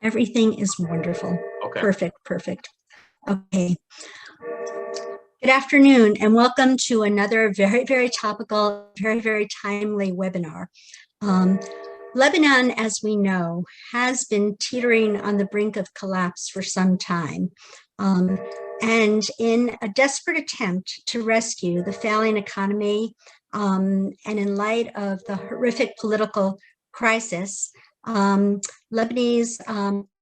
Everything is wonderful. Okay. Perfect. Okay. Good afternoon and welcome to another very topical, very timely webinar. Lebanon, as we know, has been teetering on the brink of collapse for some time. And in a desperate attempt to rescue the failing economy, and in light of the horrific political crisis, Lebanese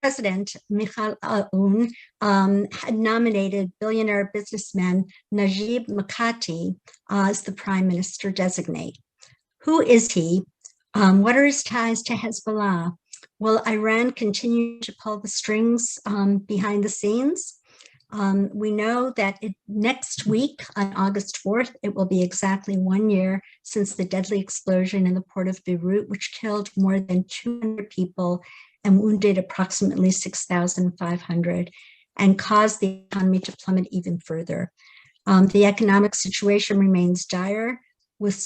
President Michal Aoun had nominated billionaire businessman Najib Mikati as the prime minister designate. Who is he? What are his ties to Hezbollah? Will Iran continue to pull the strings behind the scenes? We know that next week, on August 4th, it will be exactly 1 year since the deadly explosion in the Port of Beirut, which killed more than 200 people and wounded approximately 6,500 and caused the economy to plummet even further. The economic situation remains dire, with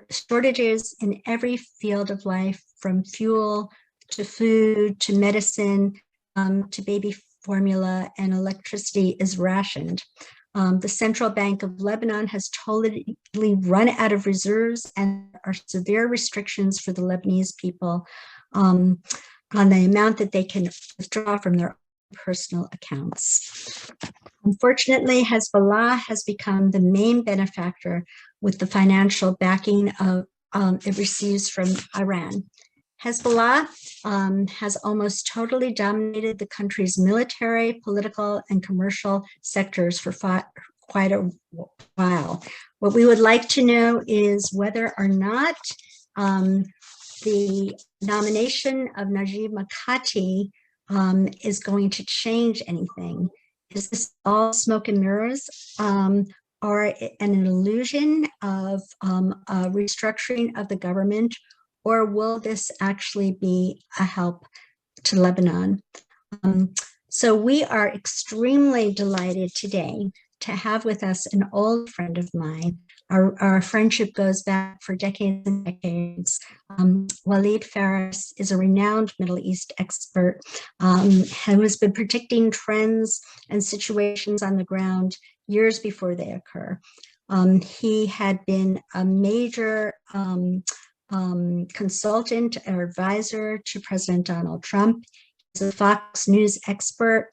shortages in every field of life, from fuel to food to medicine to baby formula, and electricity is rationed. The Central Bank of Lebanon has totally run out of reserves, and there are severe restrictions for the Lebanese people on the amount that they can withdraw from their personal accounts. Unfortunately, Hezbollah has become the main benefactor with the financial backing it receives from Iran. Hezbollah has almost totally dominated the country's military, political, and commercial sectors for quite a while. What we would like to know is whether or not the nomination of Najib Mikati is going to change anything. Is this all smoke and mirrors, or an illusion of a restructuring of the government, or will this actually be a help to Lebanon? So we are extremely delighted today to have with us an old friend of mine. Our friendship goes back for decades and decades. Walid Faris is a renowned Middle East expert who has been predicting trends and situations on the ground years before they occur. He had been a major consultant or advisor to President Donald Trump. He's a Fox News expert.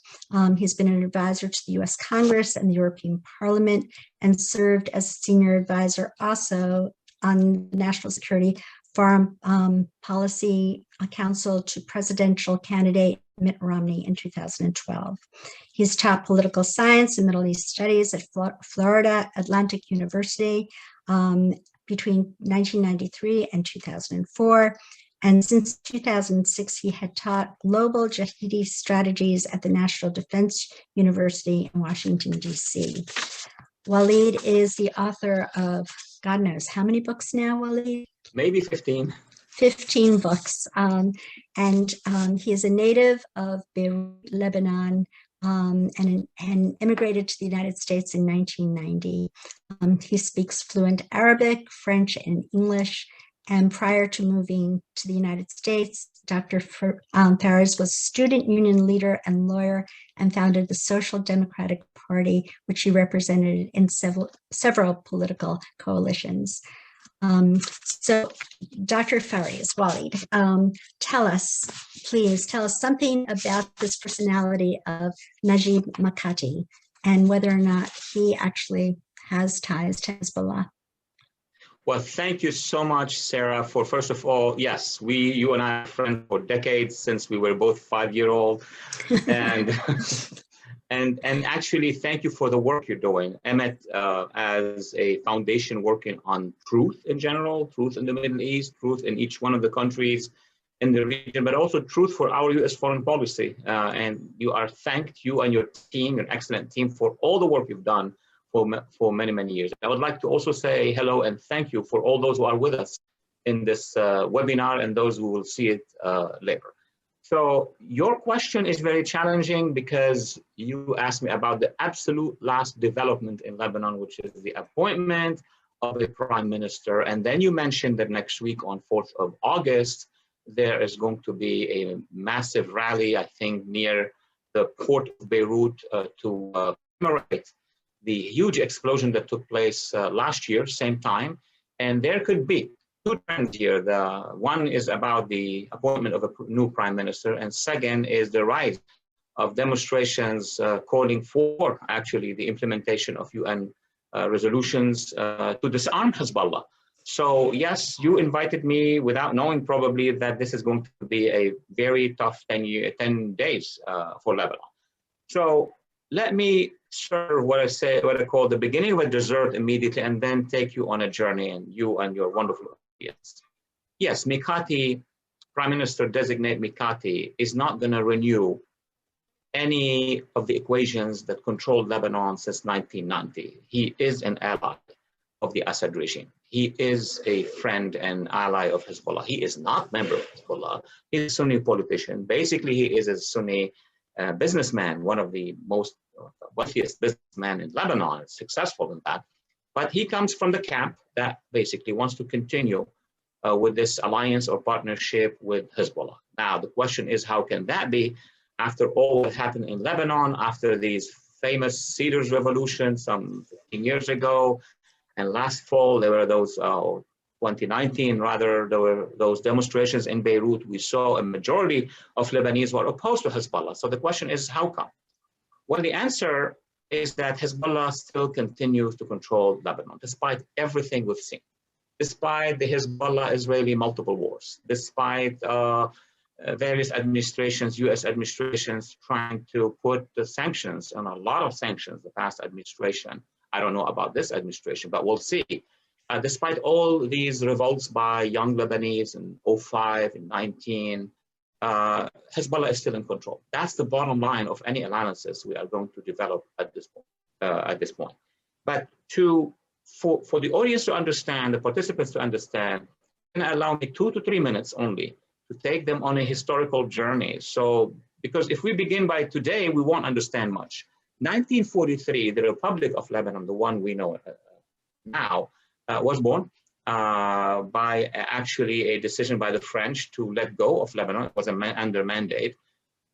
He's been an advisor to the US Congress and the European Parliament, and served as a senior advisor also on the National Security Foreign Policy Council to presidential candidate Mitt Romney in 2012. He's taught political science and Middle East studies at Florida Atlantic University between 1993 and 2004. And since 2006, he had taught global jihadi strategies at the National Defense University in Washington, D.C. Walid is the author of, God knows, how many books now, Walid? Maybe 15. 15 books. And he is a native of Beirut, Lebanon, and immigrated to the United States in 1990. He speaks fluent Arabic, French, and English. And prior to moving to the United States, Dr. Faris was student union leader and lawyer and founded the Social Democratic Party, which he represented in several political coalitions. So Dr. Faris, Walid, please tell us something about this personality of Najib Mikati and whether or not he actually has ties to Hezbollah. Well, thank you so much, Sarah, for first of all, yes, you and I are friends for decades since we were both 5-year-old. And and actually, thank you for the work you're doing. Emmet, as a foundation working on truth in general, truth in the Middle East, truth in each one of the countries in the region, but also truth for our U.S. foreign policy. And you are thanked, you and your team, your excellent team, for all the work you've done for many years. I would like to also say hello and thank you for all those who are with us in this webinar and those who will see it later. So your question is very challenging because you asked me about the absolute last development in Lebanon, which is the appointment of the prime minister. And then you mentioned that next week on 4th of August, there is going to be a massive rally, I think, near the Port of Beirut to commemorate the huge explosion that took place last year, same time. And there could be two trends here. The one is about the appointment of a new prime minister, and second is the rise of demonstrations calling for actually the implementation of UN resolutions to disarm Hezbollah. So yes, you invited me without knowing probably that this is going to be a very tough 10 days for Lebanon. So let me serve what I call the beginning of a dessert immediately, and then take you on a journey, and you and your wonderful audience. Yes, Mikati, Prime Minister designate Mikati, is not going to renew any of the equations that controlled Lebanon since 1990. He is an ally of the Assad regime. He is a friend and ally of Hezbollah. He is not a member of Hezbollah. He's a Sunni politician. Basically, he is a Sunni businessman, one of the most wealthiest businessmen in Lebanon, successful in that. But he comes from the camp that basically wants to continue with this alliance or partnership with Hezbollah. Now, the question is, how can that be after all that happened in Lebanon, after these famous Cedars Revolution some 15 years ago, and last fall there were those, 2019 rather, there were those demonstrations in Beirut. We saw a majority of Lebanese were opposed to Hezbollah. So the question is, how come? Well, the answer is that Hezbollah still continues to control Lebanon, despite everything we've seen, despite the Hezbollah-Israeli multiple wars, despite various administrations, US administrations trying to put the sanctions, and a lot of sanctions, the past administration. I don't know about this administration, but we'll see. Despite all these revolts by young Lebanese in 05 and 19, Hezbollah is still in control. That's the bottom line of any analysis we are going to develop at this point. But for the audience to understand, the participants to understand, and allow me 2 to 3 minutes only to take them on a historical journey. So, because if we begin by today, we won't understand much. 1943, the Republic of Lebanon, the one we know now, was born by actually a decision by the French to let go of Lebanon. It was under mandate.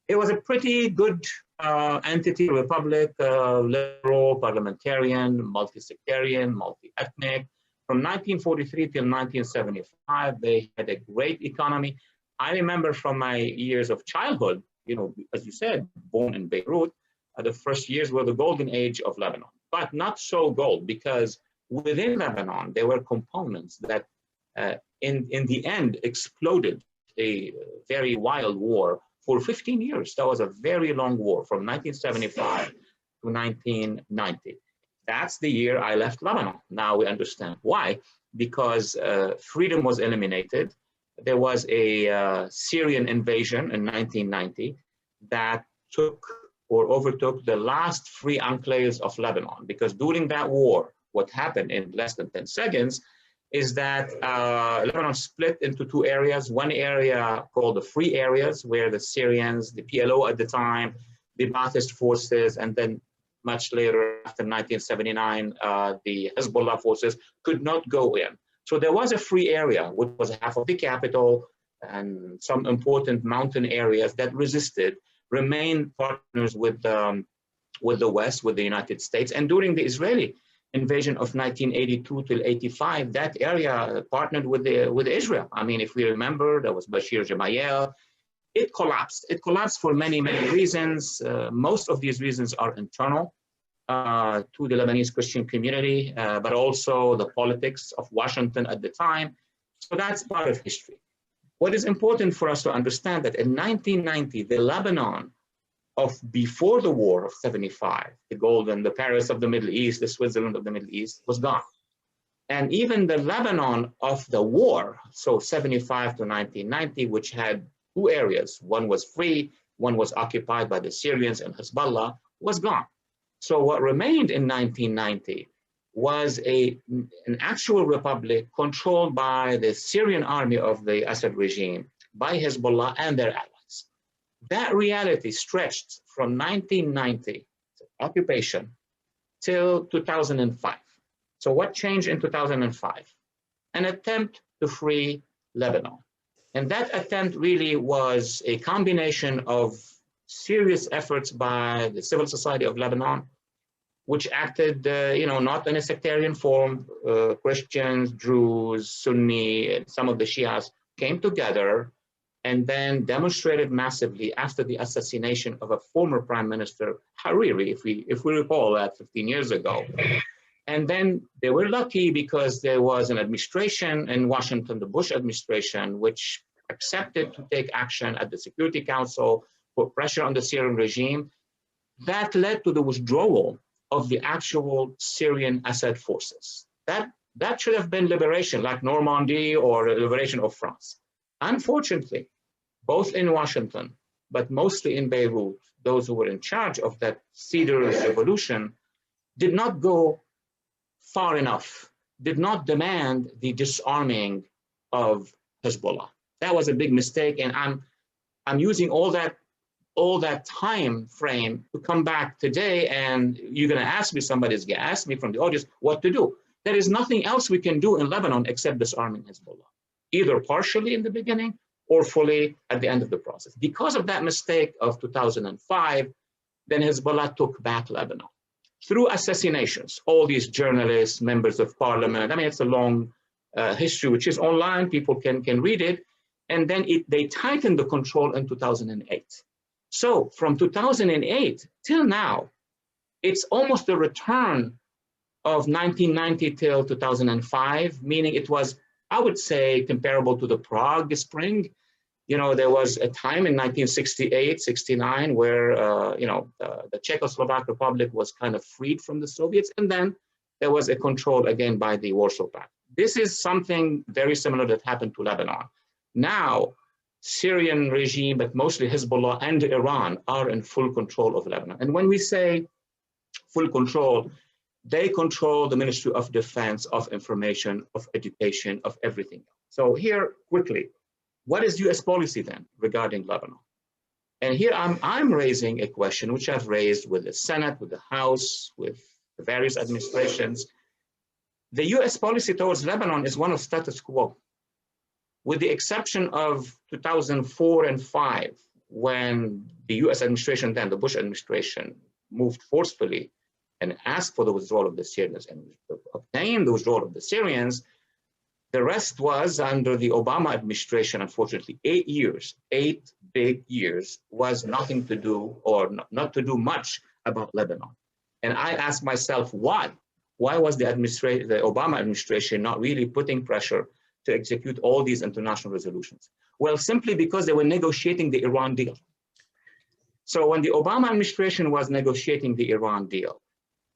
It was a pretty good entity, republic, liberal, parliamentarian, multi-sectarian, multi-ethnic. From 1943 till 1975, they had a great economy. I remember from my years of childhood, you know, as you said, born in Beirut, the first years were the golden age of Lebanon, but not so gold, because within Lebanon, there were components that in the end exploded a very wild war for 15 years. That was a very long war from 1975 to 1990. That's the year I left Lebanon. Now we understand why, because freedom was eliminated. There was a Syrian invasion in 1990 that took or overtook the last free enclaves of Lebanon, because during that war, what happened in less than 10 seconds is that Lebanon split into two areas. One area called the free areas, where the Syrians, the PLO at the time, the Ba'athist forces, and then much later, after 1979, the Hezbollah forces could not go in. So there was a free area, which was half of the capital and some important mountain areas that resisted, remained partners with the West, with the United States. And during the Israeli invasion of 1982 till 85, that area partnered with Israel. I mean, if we remember, there was Bashir Gemayel. It collapsed. It collapsed for many, many reasons. Most of these reasons are internal to the Lebanese Christian community, but also the politics of Washington at the time. So that's part of history. What is important for us to understand that in 1990, the Lebanon of before the war of 75, the golden, the Paris of the Middle East, the Switzerland of the Middle East, was gone. And even the Lebanon of the war, so 75 to 1990, which had two areas, one was free, one was occupied by the Syrians and Hezbollah, was gone. So what remained in 1990 was an actual republic controlled by the Syrian army of the Assad regime, by Hezbollah and their allies. That reality stretched from 1990, occupation, till 2005. So what changed in 2005? An attempt to free Lebanon. And that attempt really was a combination of serious efforts by the civil society of Lebanon, which acted, not in a sectarian form. Christians, Druze, Sunni, and some of the Shias came together and then demonstrated massively after the assassination of a former Prime Minister, Hariri, if we recall that 15 years ago. And then they were lucky because there was an administration in Washington, the Bush administration, which accepted to take action at the Security Council, put pressure on the Syrian regime. That led to the withdrawal of the actual Syrian Assad forces. That should have been liberation, like Normandy or liberation of France. Unfortunately, both in Washington, but mostly in Beirut, those who were in charge of that cedar revolution did not go far enough, did not demand the disarming of Hezbollah. That was a big mistake, and I'm using all that time frame to come back today, and you're going to ask me, somebody's going to ask me from the audience what to do. There is nothing else we can do in Lebanon except disarming Hezbollah, either partially in the beginning or fully at the end of the process. Because of that mistake of 2005, then Hezbollah took back Lebanon through assassinations. All these journalists, members of parliament, I mean, it's a long history, which is online, people can read it. And then they tightened the control in 2008. So from 2008 till now, it's almost a return of 1990 till 2005, meaning it was, I would say, comparable to the Prague Spring. There was a time in 1968, 69, where, the Czechoslovak Republic was kind of freed from the Soviets, and then there was a control again by the Warsaw Pact. This is something very similar that happened to Lebanon. Now, Syrian regime, but mostly Hezbollah and Iran are in full control of Lebanon. And when we say full control, they control the Ministry of Defense, of Information, of Education, of everything. So here, quickly, what is US policy then regarding Lebanon? And here I'm raising a question which I've raised with the Senate, with the House, with the various administrations. The US policy towards Lebanon is one of status quo, with the exception of 2004 and 5, when the US administration, then the Bush administration, moved forcefully and asked for the withdrawal of the Syrians and obtained the withdrawal of the Syrians. The rest was under the Obama administration, unfortunately, 8 years, 8 big years, was nothing to do or not to do much about Lebanon. And I asked myself, why? Why was the Obama administration not really putting pressure to execute all these international resolutions? Well, simply because they were negotiating the Iran deal. So when the Obama administration was negotiating the Iran deal,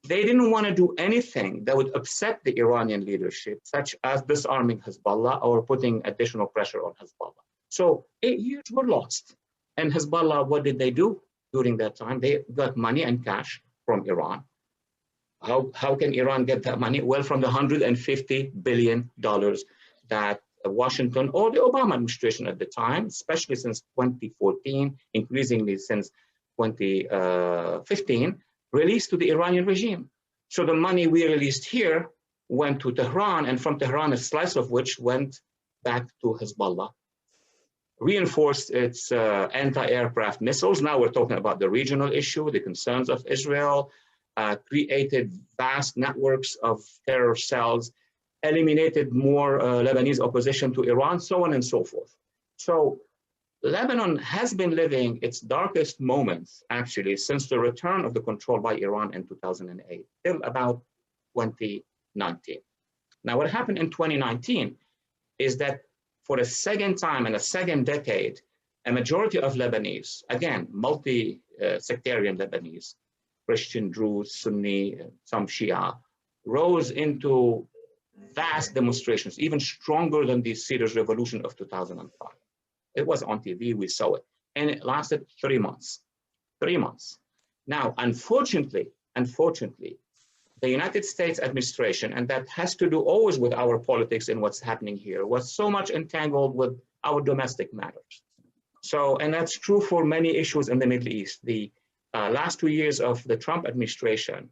they didn't want to do anything that would upset the Iranian leadership, such as disarming Hezbollah or putting additional pressure on Hezbollah. So 8 years were lost. And Hezbollah, what did they do during that time? They got money and cash from Iran. How can Iran get that money? Well, from the $150 billion that Washington or the Obama administration at the time, especially since 2014, increasingly since 2015, released to the Iranian regime. So the money we released here went to Tehran, and from Tehran, a slice of which went back to Hezbollah, reinforced its anti-aircraft missiles. Now we're talking about the regional issue, the concerns of Israel, created vast networks of terror cells, eliminated more Lebanese opposition to Iran, so on and so forth. So Lebanon has been living its darkest moments, actually, since the return of the control by Iran in 2008, till about 2019. Now, what happened in 2019 is that for a second time in a second decade, a majority of Lebanese, again, multi-sectarian Lebanese, Christian, Druze, Sunni, some Shia, rose into vast demonstrations, even stronger than the Cedars Revolution of 2005. It was on TV, we saw it, and it lasted 3 months. 3 months. Now, unfortunately, the United States administration, and that has to do always with our politics and what's happening here, was so much entangled with our domestic matters. So, and that's true for many issues in the Middle East. The last 2 years of the Trump administration,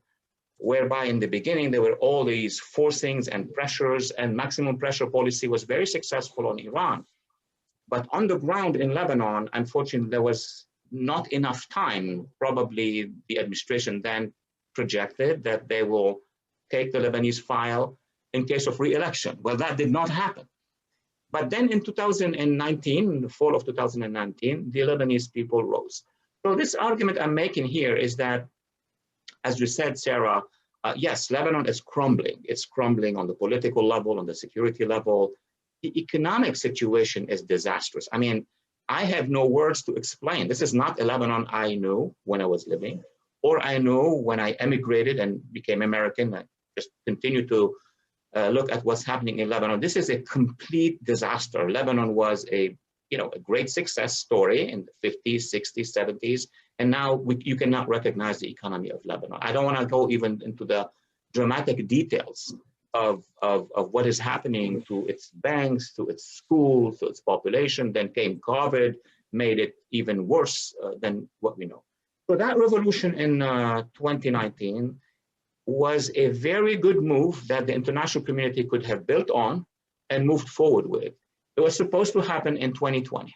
whereby in the beginning there were all these forcings and pressures, and maximum pressure policy was very successful on Iran. But on the ground in Lebanon, unfortunately, there was not enough time. Probably the administration then projected that they will take the Lebanese file in case of re-election. Well, that did not happen. But then in 2019, in the fall of 2019, the Lebanese people rose. So this argument I'm making here is that, as you said, Sarah, yes, Lebanon is crumbling. It's crumbling on the political level, on the security level. The economic situation is disastrous. I mean, I have no words to explain. This is not a Lebanon I knew when I was living, or I knew when I emigrated and became American. I just continue to look at what's happening in Lebanon. This is a complete disaster. Lebanon was a great success story in the 50s, 60s, 70s, and now you cannot recognize the economy of Lebanon. I don't want to go even into the dramatic details of what is happening to its banks, to its schools, to its population. Then came COVID, made it even worse than what we know. So that revolution in 2019 was a very good move that the international community could have built on and moved forward with. It was supposed to happen in 2020.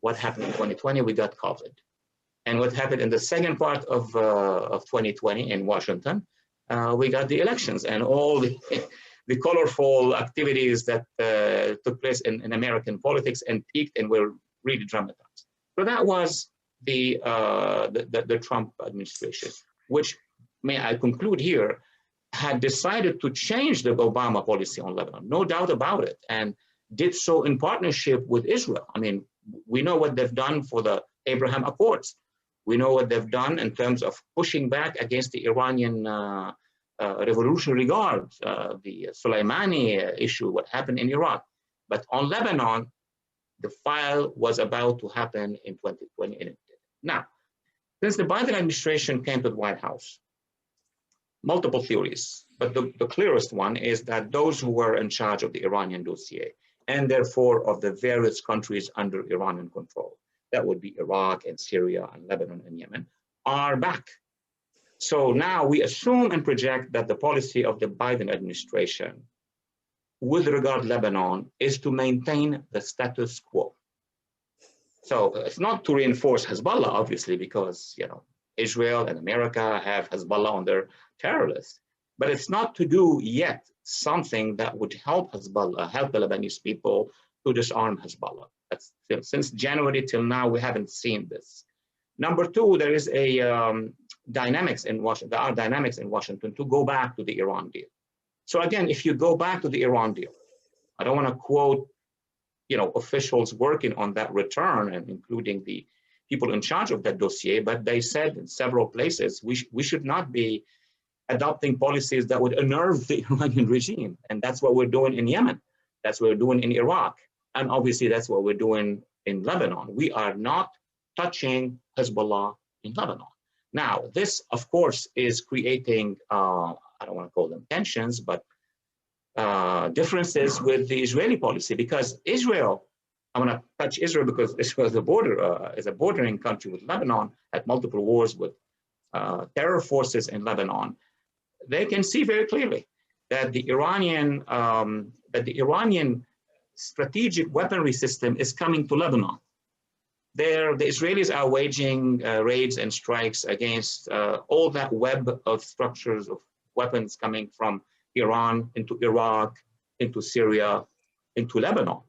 What happened in 2020? We got COVID. And what happened in the second part of 2020 in Washington, we got the elections and all the colorful activities that took place in American politics and peaked and were really dramatized. So that was the Trump administration, which, may I conclude here, had decided to change the Obama policy on Lebanon, no doubt about it, and did so in partnership with Israel. I mean, we know what they've done for the Abraham Accords. We know what they've done in terms of pushing back against the Iranian Revolutionary Guard, the Soleimani issue, what happened in Iraq. But on Lebanon, the file was about to happen in 2020, and it did. Now, since the Biden administration came to the White House, multiple theories, but the clearest one is that those who were in charge of the Iranian dossier, and therefore of the various countries under Iranian control, that would be Iraq and Syria and Lebanon and Yemen, are back. So now we assume and project that the policy of the Biden administration with regard to Lebanon is to maintain the status quo. So it's not to reinforce Hezbollah, obviously, because Israel and America have Hezbollah on their terror list, but it's not to do yet something that would help Hezbollah, help the Lebanese people to disarm Hezbollah. That's since January till now, we haven't seen this. Number two, there is a dynamics in Washington. There are dynamics in Washington to go back to the Iran deal. So again, if you go back to the Iran deal, I don't want to quote, officials working on that return and including the people in charge of that dossier, but they said in several places, we should not be adopting policies that would unnerve the Iranian regime. And that's what we're doing in Yemen. That's what we're doing in Iraq. And obviously that's what we're doing in Lebanon. We are not touching Hezbollah in Lebanon. Now, this, of course, is creating, I don't want to call them tensions, but differences with the Israeli policy, because Israel, I want to touch Israel because Israel is a bordering country with Lebanon, had multiple wars with terror forces in Lebanon. They can see very clearly that the Iranian strategic weaponry system is coming to Lebanon. The Israelis are waging raids and strikes against all that web of structures of weapons coming from Iran into Iraq, into Syria, into Lebanon.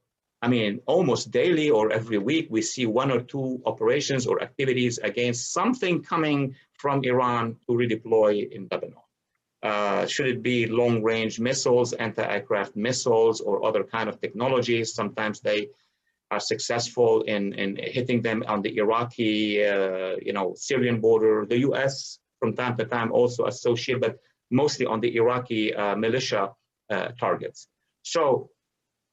I mean, almost daily or every week, we see one or two operations or activities against something coming from Iran to redeploy in Lebanon. Should it be long-range missiles, anti-aircraft missiles, or other kind of technologies? Sometimes they are successful in hitting them on the Iraqi, Syrian border. The U.S. from time to time also associated, but mostly on the Iraqi militia targets. So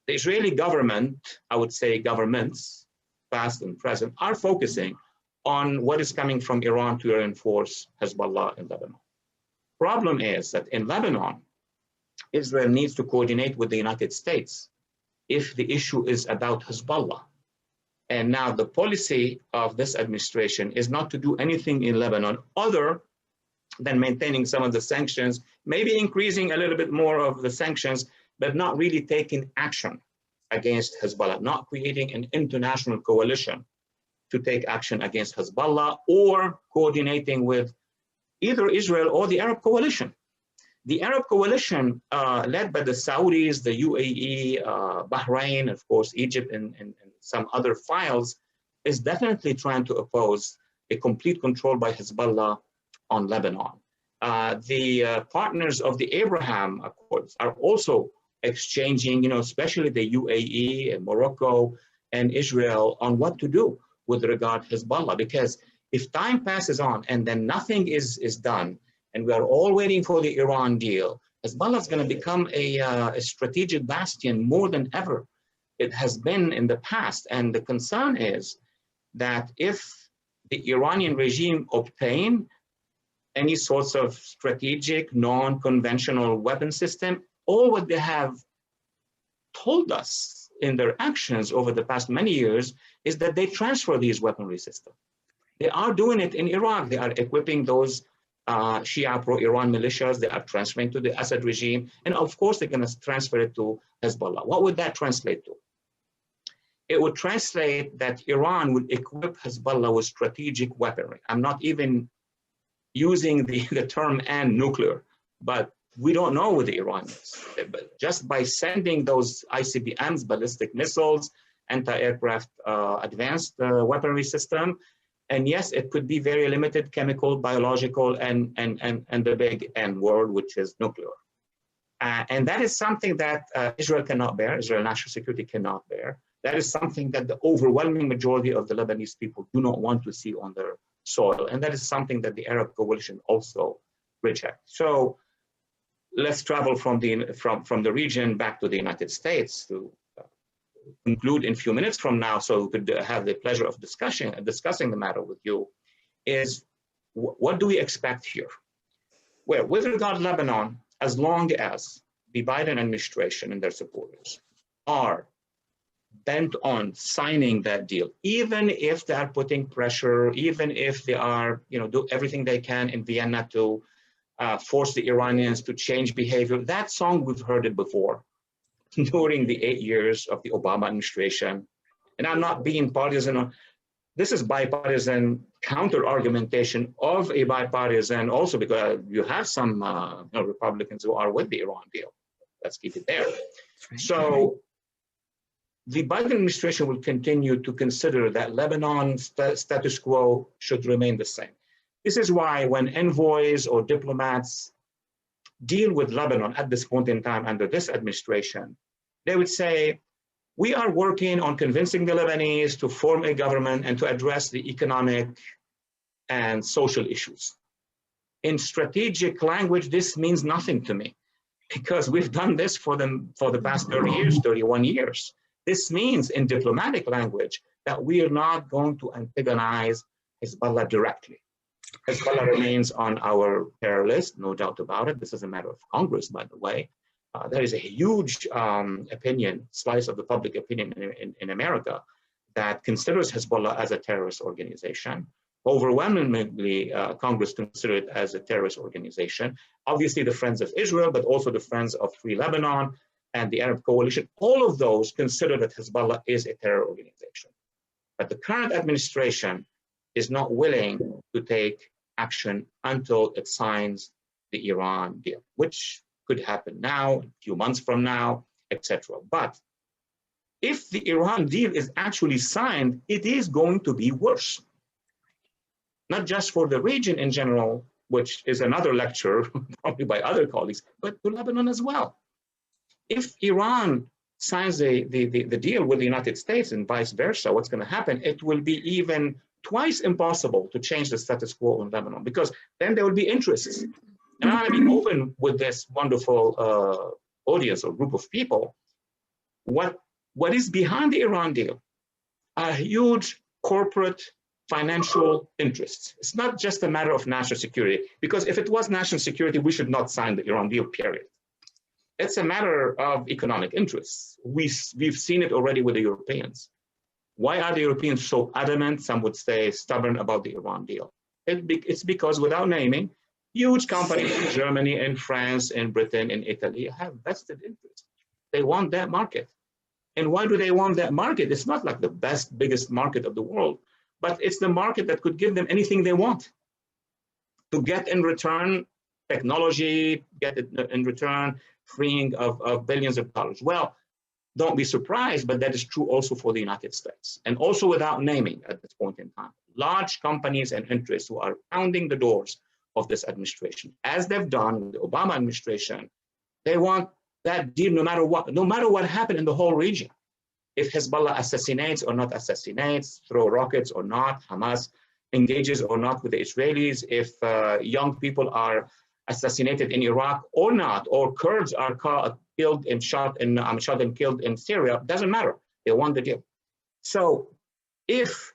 the Israeli government, I would say governments, past and present, are focusing on what is coming from Iran to reinforce Hezbollah in Lebanon. Problem is that in Lebanon, Israel needs to coordinate with the United States if the issue is about Hezbollah. And now the policy of this administration is not to do anything in Lebanon other than maintaining some of the sanctions, maybe increasing a little bit more of the sanctions, but not really taking action against Hezbollah, not creating an international coalition to take action against Hezbollah or coordinating with either Israel or the Arab coalition. The Arab coalition led by the Saudis, the UAE, Bahrain, of course, Egypt, and some other files, is definitely trying to oppose a complete control by Hezbollah on Lebanon. The partners of the Abraham Accords are also exchanging, especially the UAE and Morocco and Israel on what to do with regard to Hezbollah, because if time passes on and then nothing is done, and we are all waiting for the Iran deal, Hezbollah is going to become a strategic bastion more than ever it has been in the past. And the concern is that if the Iranian regime obtain any sorts of strategic, non-conventional weapon system, all what they have told us in their actions over the past many years is that they transfer these weaponry systems. They are doing it in Iraq. They are equipping those Shia pro-Iran militias. They are transferring to the Assad regime. And of course, they're going to transfer it to Hezbollah. What would that translate to? It would translate that Iran would equip Hezbollah with strategic weaponry. I'm not even using the term and nuclear, but we don't know what the Iran is. But just by sending those ICBMs, ballistic missiles, anti-aircraft advanced weaponry system, and yes, it could be very limited, chemical, biological, and the big N word, which is nuclear. And that is something that Israel cannot bear, Israel national security cannot bear. That is something that the overwhelming majority of the Lebanese people do not want to see on their soil. And that is something that the Arab coalition also rejects. So let's travel from the region back to the United States to conclude in a few minutes from now, so we could have the pleasure of discussing the matter with you, is what do we expect here? Well, with regard to Lebanon, as long as the Biden administration and their supporters are bent on signing that deal, even if they are putting pressure, even if they are, do everything they can in Vienna to force the Iranians to change behavior. That song, we've heard it before during the 8 years of the Obama administration. And I'm not being partisan. This is bipartisan counter-argumentation of a bipartisan, also because you have some Republicans who are with the Iran deal. Let's keep it there. So the Biden administration will continue to consider that Lebanon's status quo should remain the same. This is why when envoys or diplomats deal with Lebanon at this point in time under this administration, they would say, we are working on convincing the Lebanese to form a government and to address the economic and social issues. In strategic language, this means nothing to me because we've done this for them for the past 30 years, 31 years. This means in diplomatic language that we are not going to antagonize Hezbollah directly. Hezbollah remains on our terror list, no doubt about it. This is a matter of Congress, by the way. There is a huge slice of the public opinion in America that considers Hezbollah as a terrorist organization. Overwhelmingly, Congress considers it as a terrorist organization. Obviously, the Friends of Israel, but also the Friends of Free Lebanon and the Arab Coalition, all of those consider that Hezbollah is a terror organization. But the current administration is not willing to take action until it signs the Iran deal, which could happen now, a few months from now, etc. But if the Iran deal is actually signed, it is going to be worse. Not just for the region in general, which is another lecture, probably by other colleagues, but to Lebanon as well. If Iran signs the deal with the United States and vice versa, what's going to happen? It will be even twice impossible to change the status quo in Lebanon, because then there will be interests. And I want to be open with this wonderful audience or group of people. What is behind the Iran deal are huge corporate financial interests. It's not just a matter of national security, because if it was national security, we should not sign the Iran deal, period. It's a matter of economic interests. We've seen it already with the Europeans. Why are the Europeans so adamant, some would say stubborn, about the Iran deal? It's because, without naming, huge companies in Germany, in France, in Britain, in Italy have vested interests. They want that market. And why do they want that market? It's not like the best, biggest market of the world, but it's the market that could give them anything they want to get in return technology, get in return freeing of billions of dollars. Well, don't be surprised, but that is true also for the United States. And also without naming at this point in time, large companies and interests who are pounding the doors of this administration, as they've done with the Obama administration, they want that deal no matter what happened in the whole region. If Hezbollah assassinates or not assassinates, throw rockets or not, Hamas engages or not with the Israelis, if young people are assassinated in Iraq or not, or Kurds are killed and shot and killed in Syria, doesn't matter. They want the deal. So if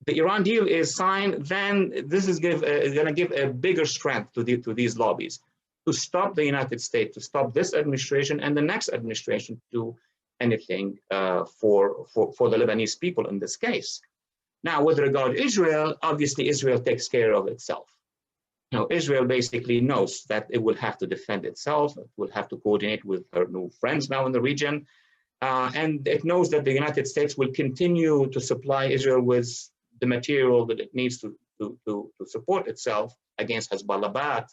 the Iran deal is signed, then this is going to give a bigger strength to these lobbies to stop the United States, to stop this administration and the next administration to do anything for the Lebanese people in this case. Now, with regard to Israel, obviously Israel takes care of itself. Israel basically knows that it will have to defend itself, it will have to coordinate with her new friends now in the region, and it knows that the United States will continue to supply Israel with the material that it needs to support itself against Hezbollah. But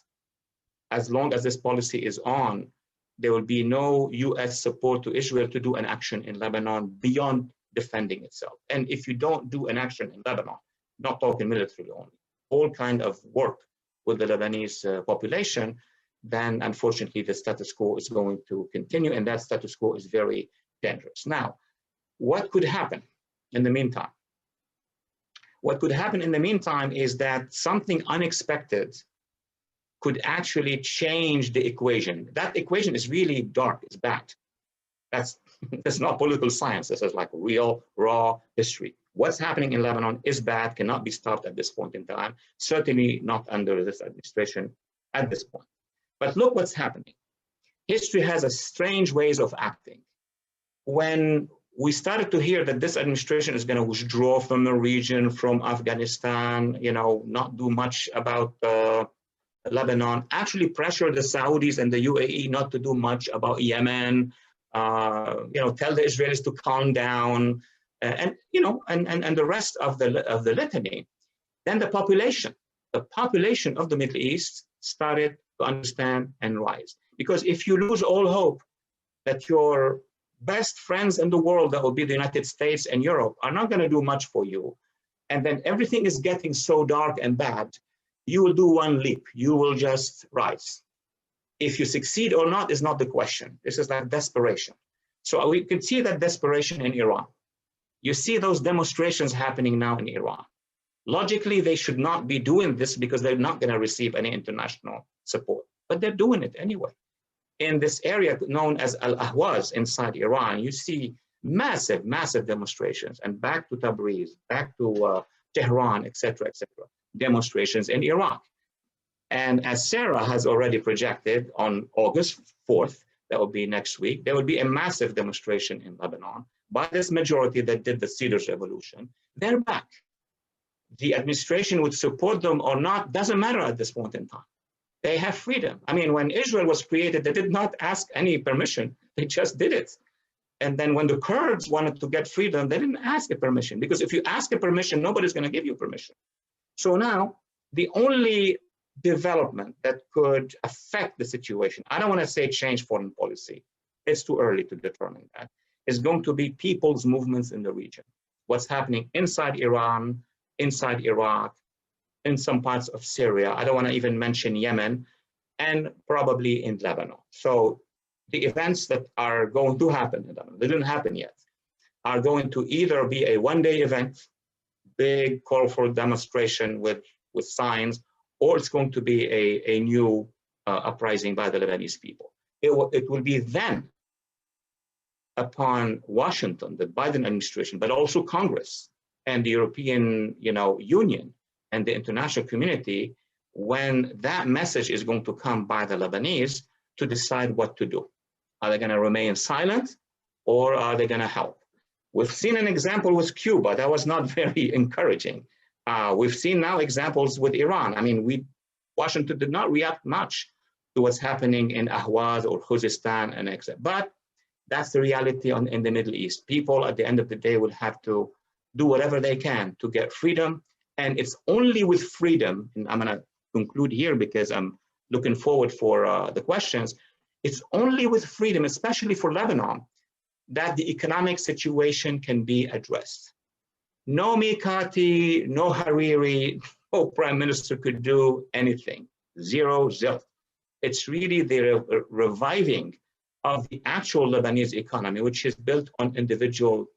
as long as this policy is on, there will be no US support to Israel to do an action in Lebanon beyond defending itself. And if you don't do an action in Lebanon, not talking military only, all kind of work with the Lebanese population, then unfortunately the status quo is going to continue, and that status quo is very dangerous. Now, what could happen in the meantime? What could happen in the meantime is that something unexpected could actually change the equation. That equation is really dark, it's bad. That's not political science, this is like real, raw history. What's happening in Lebanon is bad, cannot be stopped at this point in time, certainly not under this administration at this point. But look what's happening. History has a strange ways of acting. When we started to hear that this administration is going to withdraw from the region, from Afghanistan, not do much about Lebanon, actually pressure the Saudis and the UAE not to do much about Yemen, tell the Israelis to calm down, and the rest of the litany. Then the population of the Middle East started to understand and rise. Because if you lose all hope that your best friends in the world, that will be the United States and Europe, are not going to do much for you, and then everything is getting so dark and bad, you will do one leap. You will just rise. If you succeed or not is not the question. This is like desperation. So we can see that desperation in Iran. You see those demonstrations happening now in Iran. Logically, they should not be doing this because they're not going to receive any international support, but they're doing it anyway. In this area known as Al-Ahwaz inside Iran, you see massive, massive demonstrations, and back to Tabriz, back to Tehran, etc., demonstrations in Iraq. And as Sarah has already projected, on August 4th, that will be next week, there will be a massive demonstration in Lebanon by this majority that did the Cedars Revolution. They're back. The administration would support them or not, doesn't matter at this point in time. They have freedom. I mean, when Israel was created, they did not ask any permission. They just did it. And then when the Kurds wanted to get freedom, they didn't ask a permission, because if you ask a permission, nobody's going to give you permission. So now, the only development that could affect the situation, I don't want to say change foreign policy, it's too early to determine that, is going to be people's movements in the region. What's happening inside Iran, inside Iraq, in some parts of Syria, I don't want to even mention Yemen, and probably in Lebanon. So the events that are going to happen in Lebanon, they didn't happen yet, are going to either be a one-day event, big colorful demonstration with signs, or it's going to be a new uprising by the Lebanese people. It will be then upon Washington, the Biden administration, but also Congress and the European Union and the international community, when that message is going to come by the Lebanese to decide what to do. Are they going to remain silent, or are they going to help? We've seen an example with Cuba that was not very encouraging. We've seen now examples with Iran. I mean, Washington did not react much to what's happening in Ahwaz or Khuzestan and etc. But That's the reality in the Middle East. People at the end of the day will have to do whatever they can to get freedom. And it's only with freedom, and I'm going to conclude here because I'm looking forward for the questions. It's only with freedom, especially for Lebanon, that the economic situation can be addressed. No Mikati, no Hariri, no prime minister could do anything. Zero, zilch. It's really the reviving of the actual Lebanese economy, which is built on individual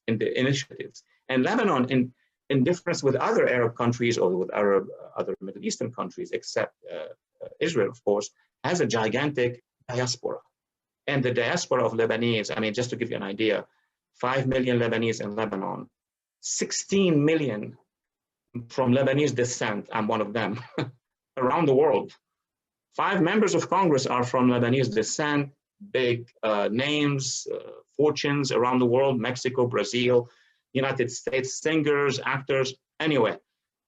initiatives. And Lebanon, in difference with other Arab countries or with other Middle Eastern countries, except Israel, of course, has a gigantic diaspora. And the diaspora of Lebanese, I mean, just to give you an idea, 5 million Lebanese in Lebanon, 16 million from Lebanese descent, I'm one of them, around the world. 5 members of Congress are from Lebanese descent, big names, fortunes around the world, Mexico, Brazil, United States, singers, actors. Anyway,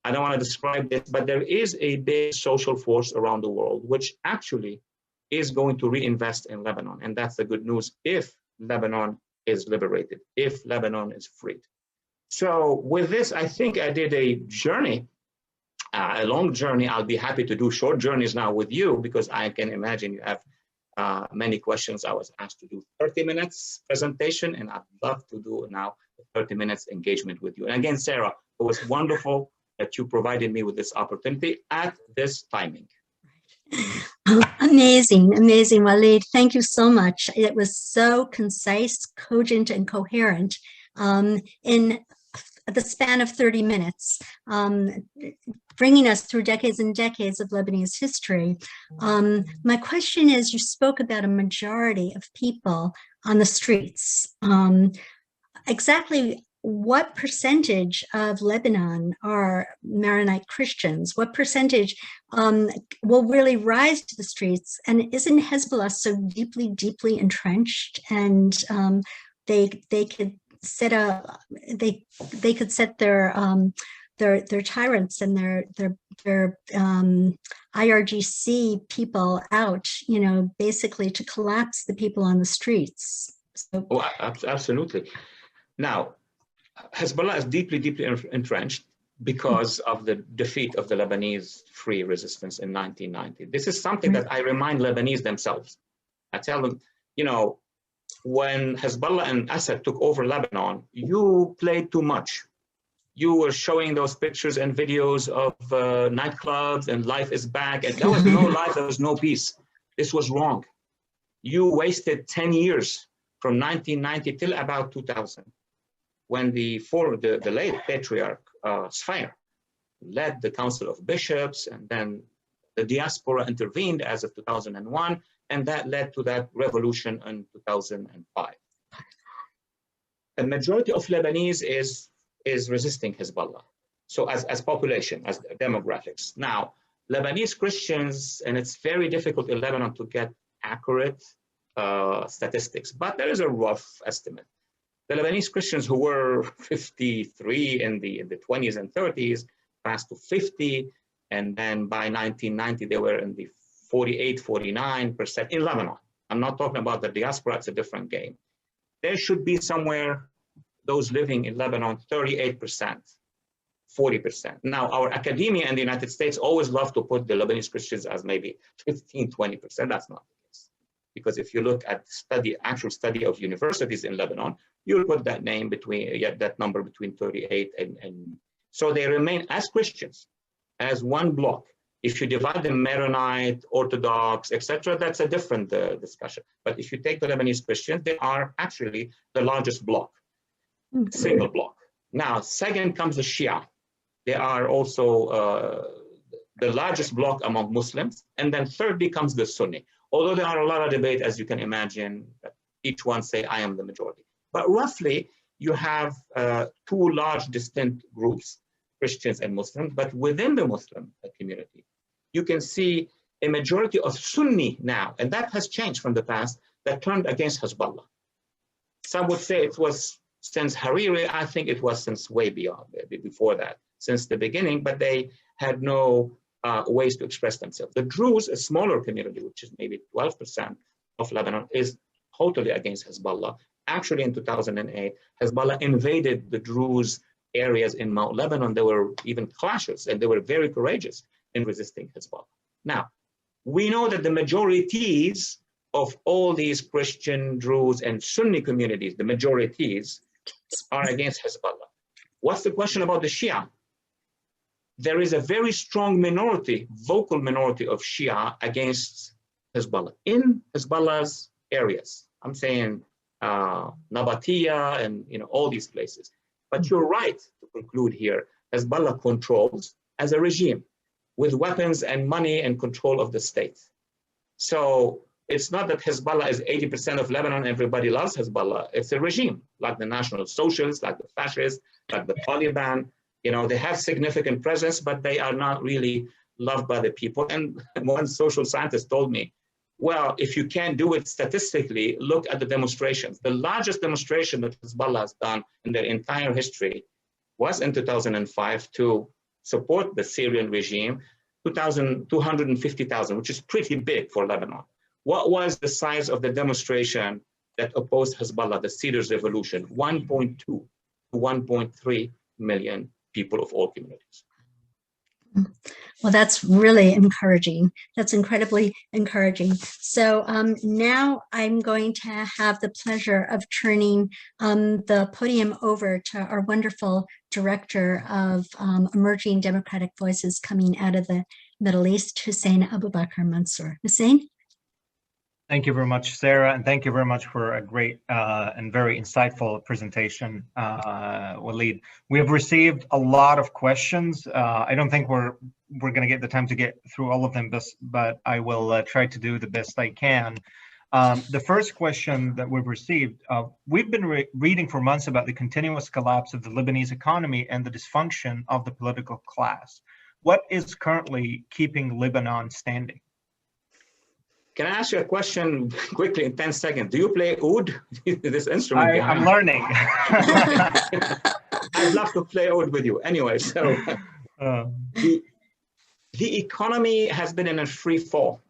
I don't want to describe this, but there is a big social force around the world, which actually is going to reinvest in Lebanon. And that's the good news if Lebanon is liberated, if Lebanon is freed. So with this, I think I did a journey, a long journey. I'll be happy to do short journeys now with you because I can imagine you have many questions. I was asked to do 30 minutes presentation, and I'd love to do now 30 minutes engagement with you. And again, Sarah, it was wonderful that you provided me with this opportunity at this timing. Oh, amazing, amazing, Walid. Thank you so much. It was so concise, cogent, and coherent in the span of 30 minutes, bringing us through decades and decades of Lebanese history. My question is, you spoke about a majority of people on the streets. Exactly what percentage of Lebanon are Maronite Christians? What percentage will really rise to the streets? And isn't Hezbollah so deeply, deeply entrenched? And they could set they could set their tyrants and their IRGC people out, you know, basically to collapse the people on the streets. So, oh, absolutely. Now, Hezbollah is deeply, deeply entrenched because of the defeat of the Lebanese free resistance in 1990. This is something that I remind Lebanese themselves. I tell them, you know, when Hezbollah and Assad took over Lebanon, you played too much. You were showing those pictures and videos of nightclubs and life is back. And there was no life, there was no peace. This was wrong. You wasted 10 years from 1990 till about 2000. When the late patriarch Sfair led the Council of Bishops, and then the diaspora intervened as of 2001, and that led to that revolution in 2005. A majority of Lebanese is resisting Hezbollah. So as population, as demographics. Now, Lebanese Christians, and it's very difficult in Lebanon to get accurate statistics, but there is a rough estimate. The Lebanese Christians who were 53 in the 20s and 30s passed to 50, and then by 1990 they were in the 48, 49% in Lebanon. I'm not talking about the diaspora, it's a different game. There should be somewhere, those living in Lebanon, 38%, 40%. Now, our academia in the United States always love to put the Lebanese Christians as maybe 15, 20%. That's not the case. Because if you look at actual study of universities in Lebanon, you'll put that name between, that number between 38 and so they remain as Christians, as one block. If you divide them Maronite, Orthodox, etc., that's a different discussion. But if you take the Lebanese Christians, they are actually the largest block, single block. Now, second comes the Shia. They are also the largest block among Muslims. And then thirdly comes the Sunni. Although there are a lot of debate, as you can imagine, each one say, I am the majority. But roughly, you have two large distinct groups, Christians and Muslims. But within the Muslim community, you can see a majority of Sunni now, and that has changed from the past, that turned against Hezbollah. Some would say it was since Hariri. I think it was since way beyond, before that, since the beginning, but they had no ways to express themselves. The Druze, a smaller community, which is maybe 12% of Lebanon, is totally against Hezbollah. Actually, in 2008, Hezbollah invaded the Druze areas in Mount Lebanon. There were even clashes, and they were very courageous in resisting Hezbollah. Now, we know that the majorities of all these Christian, Druze, and Sunni communities, the majorities, are against Hezbollah. What's the question about the Shia? There is a very strong minority, vocal minority of Shia against Hezbollah in Hezbollah's areas. I'm saying Nabatea and all these places. But you're right to conclude here, Hezbollah controls as a regime with weapons and money and control of the state. So it's not that Hezbollah is 80% of Lebanon, everybody loves Hezbollah. It's a regime, like the National Socialists, like the fascists, like the Taliban. They have significant presence, but they are not really loved by the people. And one social scientist told me, well, if you can't do it statistically, look at the demonstrations. The largest demonstration that Hezbollah has done in their entire history was in 2005 to support the Syrian regime, 250,000, which is pretty big for Lebanon. What was the size of the demonstration that opposed Hezbollah, the Cedars Revolution? 1.2 to 1.3 million people of all communities. Well, that's really encouraging. That's incredibly encouraging. So now I'm going to have the pleasure of turning the podium over to our wonderful director of Emerging Democratic Voices coming out of the Middle East, Hussein Abu Bakr Mansour. Hussein? Thank you very much, Sarah, and thank you very much for a great and very insightful presentation, Waleed. We have received a lot of questions. I don't think we're going to get the time to get through all of them, but I will try to do the best I can. The first question that we've received, we've been reading for months about the continuous collapse of the Lebanese economy and the dysfunction of the political class. What is currently keeping Lebanon standing? Can I ask you a question quickly in 10 seconds? Do you play oud, this instrument? I'm learning. I'd love to play oud with you. Anyway, so the economy has been in a free fall.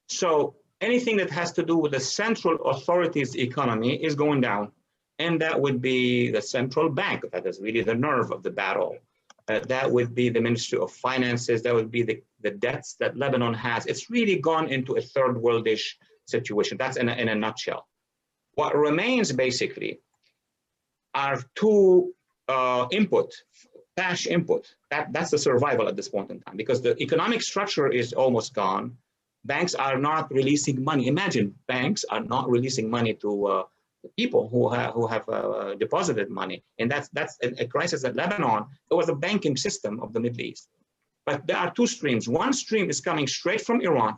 So anything that has to do with the central authorities' economy is going down. And that would be the central bank. That is really the nerve of the battle. That would be the Ministry of Finances. That would be the debts that Lebanon has. It's really gone into a third worldish situation. That's in a nutshell. What remains basically are two cash input. That's the survival at this point in time, because the economic structure is almost gone. Banks are not releasing money. Imagine banks are not releasing money to the people who have deposited money. And that's a crisis at Lebanon. It was a banking system of the Middle East. But there are two streams. One stream is coming straight from Iran,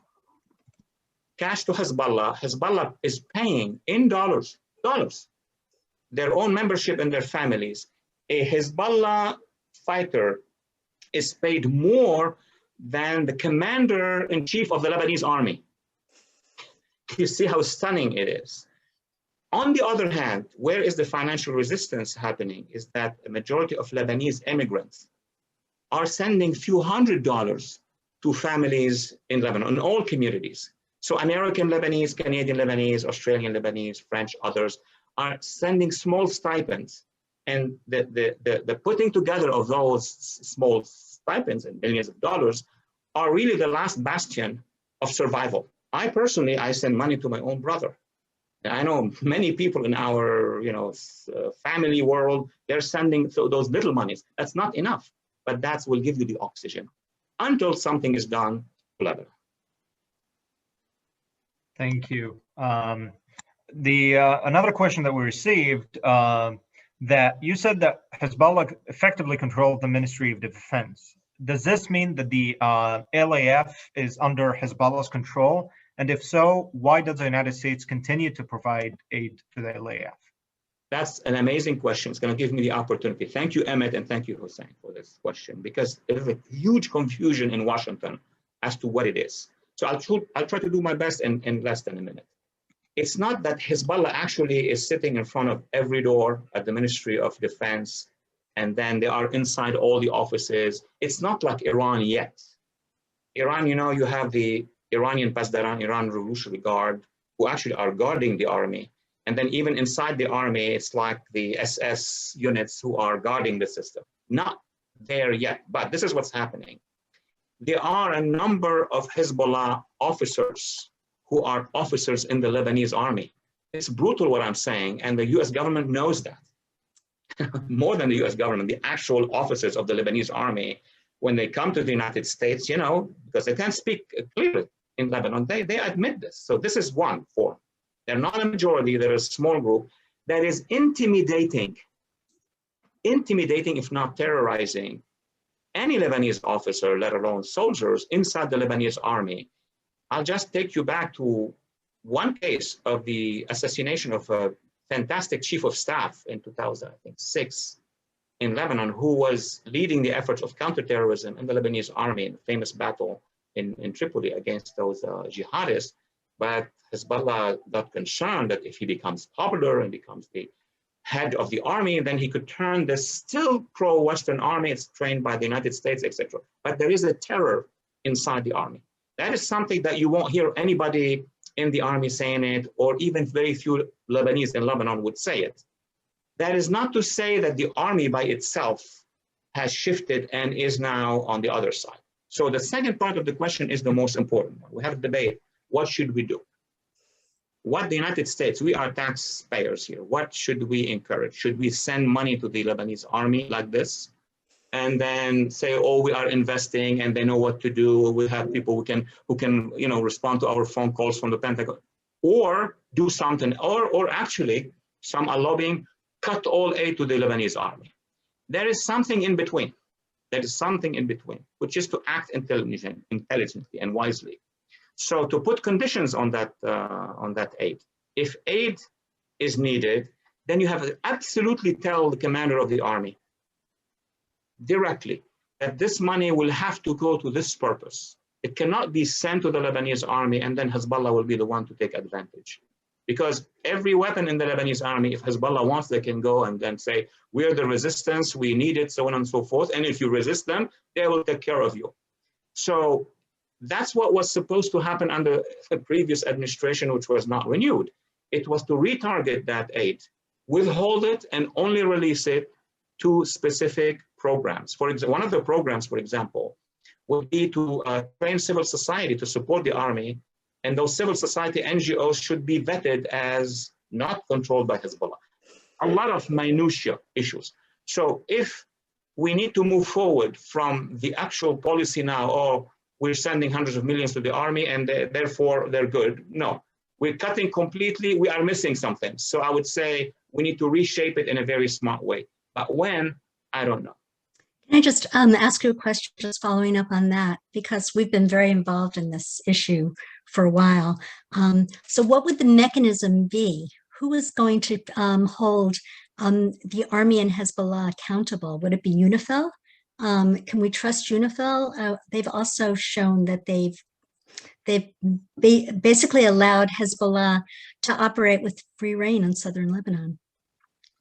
cash to Hezbollah. Hezbollah is paying in dollars, their own membership and their families. A Hezbollah fighter is paid more than the commander-in-chief of the Lebanese army. You see how stunning it is. On the other hand, where is the financial resistance happening is that a majority of Lebanese immigrants are sending few $100s to families in Lebanon, in all communities. So American Lebanese, Canadian Lebanese, Australian Lebanese, French, others are sending small stipends. And the putting together of those small stipends and millions of dollars are really the last bastion of survival. I personally send money to my own brother. I know many people in our family world, they're sending those little monies. That's not enough, but that will give you the oxygen until something is done to Lebanon. Thank you. Another question that we received, that you said that Hezbollah effectively controlled the Ministry of Defense. Does this mean that the LAF is under Hezbollah's control? And if so, why does the United States continue to provide aid to the LAF? That's an amazing question. It's going to give me the opportunity. Thank you, Emmett, and thank you, Hussein, for this question, because there is a huge confusion in Washington as to what it is. So I'll try to do my best in less than a minute. It's not that Hezbollah actually is sitting in front of every door at the Ministry of Defense, and then they are inside all the offices. It's not like Iran yet. Iran, you have the Iranian Pasdaran, Iran Revolutionary Guard, who actually are guarding the army. And then even inside the army, it's like the SS units who are guarding the system. Not there yet, but this is what's happening. There are a number of Hezbollah officers who are officers in the Lebanese army. It's brutal what I'm saying, and the US government knows that. More than the US government, the actual officers of the Lebanese army, when they come to the United States, you know, because they can't speak clearly in Lebanon, they admit this. So this is one form. They're not a majority, they're a small group that is intimidating, if not terrorizing, any Lebanese officer, let alone soldiers inside the Lebanese army. I'll just take you back to one case of the assassination of a fantastic chief of staff in 2006 in Lebanon, who was leading the efforts of counterterrorism in the Lebanese army in the famous battle in Tripoli against those jihadists. But Hezbollah got concerned that if he becomes popular and becomes the head of the army, then he could turn the still pro-Western army. It's trained by the United States, etc. But there is a terror inside the army. That is something that you won't hear anybody in the army saying it, or even very few Lebanese in Lebanon would say it. That is not to say that the army by itself has shifted and is now on the other side. So the second part of the question is the most important one. We have a debate. What should we do? What the United States, we are taxpayers here. What should we encourage? Should we send money to the Lebanese army like this? And then say, oh, we are investing and they know what to do. We have people who can respond to our phone calls from the Pentagon, or do something, or actually some are lobbying, cut all aid to the Lebanese army. There is something in between. There is something in between, which is to act intelligently and wisely. So to put conditions on that aid. If aid is needed, then you have to absolutely tell the commander of the army directly that this money will have to go to this purpose. It cannot be sent to the Lebanese army and then Hezbollah will be the one to take advantage. Because every weapon in the Lebanese army, if Hezbollah wants, they can go and then say, we're the resistance, we need it, so on and so forth. And if you resist them, they will take care of you. So that's what was supposed to happen under the previous administration, which was not renewed. It was to retarget that aid, withhold it, and only release it to specific programs. For example, one of the programs, for example, would be to train civil society to support the army, and those civil society NGOs should be vetted as not controlled by Hezbollah. A lot of minutiae issues. So if we need to move forward from the actual policy now, or we're sending hundreds of millions to the army and therefore they're good. No, we're cutting completely, we are missing something. So I would say we need to reshape it in a very smart way. But when, I don't know. Can I just ask you a question, just following up on that, because we've been very involved in this issue for a while. So what would the mechanism be? Who is going to hold the army and Hezbollah accountable? Would it be UNIFIL? Can we trust UNIFIL? They've also shown that they've basically allowed Hezbollah to operate with free reign in southern Lebanon.